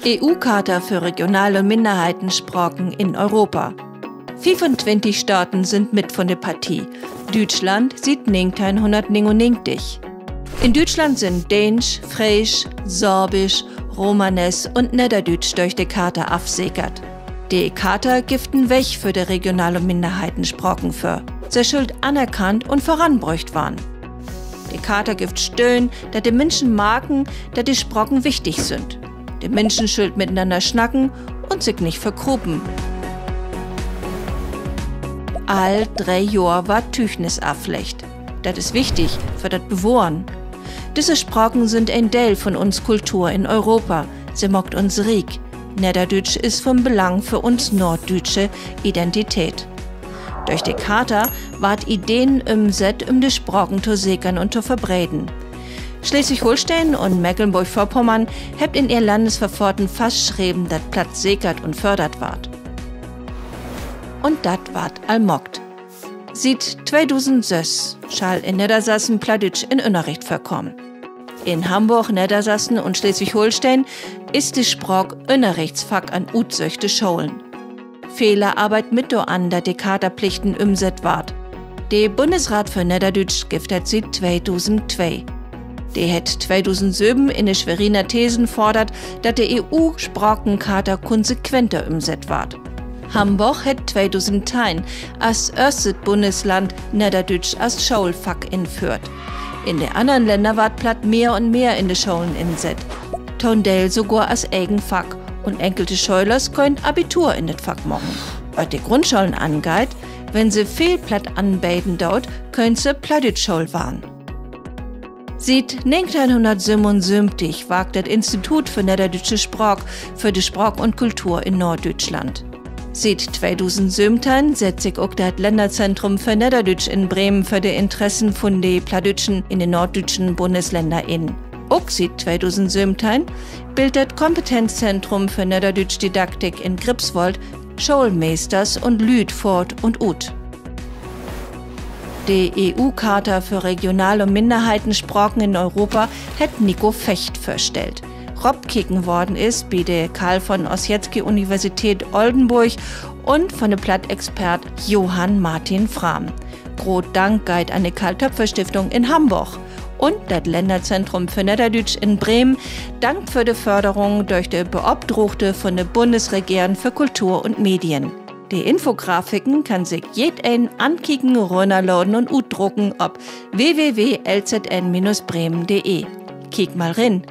EU-Charta für regionale Minderheitensprachen in Europa. 25 Staaten sind mit von der Partie. Deutschland sieht 1999. In Deutschland sind Dänisch, Fränkisch, Sorbisch, Romanes und Niederdeutsch durch die Charta abgesichert. Die Charta gibt einen Weg für die regionale Minderheitensprachen für. Sie schuld anerkannt und voranbräucht waren. Die Charta gibt Stöhn, dass die Menschen merken, dass die Sprachen wichtig sind. Die Menschen schuld miteinander schnacken und sich nicht vergruppen. All 3 Jahre war Tüchnis Afflecht. Das ist wichtig für das Bewohnen. Diese Sprachen sind ein Teil von uns Kultur in Europa. Sie macht uns reich. Niederdeutsch ist von Belang für uns norddeutsche Identität. Durch die Charta ward Ideen umset, die Sprachen zu sichern und zu verbreiten. Schleswig-Holstein und Mecklenburg-Vorpommern habt in ihr Landesverfahren fast geschrieben, dass Platz sichert und fördert ward. Und dat ward allmogt. Seit 2006 schall in Niedersachsen Plattdeutsch in Unterricht verkommen. In Hamburg, Niedersachsen und Schleswig-Holstein ist die Sprache Unterrichtsfach an utsöchte Schulen. Viele arbeit mit an, dass die Charta-Pflichten umset ward. Der Bundesrat für Niederdeutsch gibt das seit 2002. Der hat 2007 in der Schweriner Thesen fordert, dass die EU-Sprachencharta konsequenter umset ward. Hamburg hat 2010 als erstes Bundesland Niederdeutsch als Schulfach einführt. In den anderen Ländern ward platt mehr und mehr in den Schulen inset. Tondel sogar als Eigenfach und enkelte Schülers können Abitur in das Fach machen. Was die Grundschulen angeht, wenn sie viel platt anbieten dort, können sie Plattdeutsch-Schul waren. Seit 1977 wagt das Institut für Niederdeutsche Sprache für die Sprache und Kultur in Norddeutschland. Seit 2017 setzt sich auch das Länderzentrum für Niederdeutsch in Bremen für die Interessen von den Plattdeutschen in den norddeutschen Bundesländern in. Auch seit 2017 bildet das Kompetenzzentrum für Niederdeutsch-Didaktik in Gripswold Schulmeisters und Lüd fort und ut. Die EU-Charta für regionale Minderheitensprachen in Europa hat Nico Fecht vorgestellt. Rob kicken worden ist bei der Karl von Ossietzky-Universität Oldenburg und von dem Plattexpert Johann Martin Frahm. Groß Dank geht an die Karl-Töpfer-Stiftung in Hamburg und das Länderzentrum für Niederdeutsch in Bremen dankt für die Förderung durch die Beobdruchte von der Bundesregierung für Kultur und Medien. Die Infografiken kann sich jeden ankicken, runterladen und utdrucken auf www.lzn-bremen.de. Kick mal rein!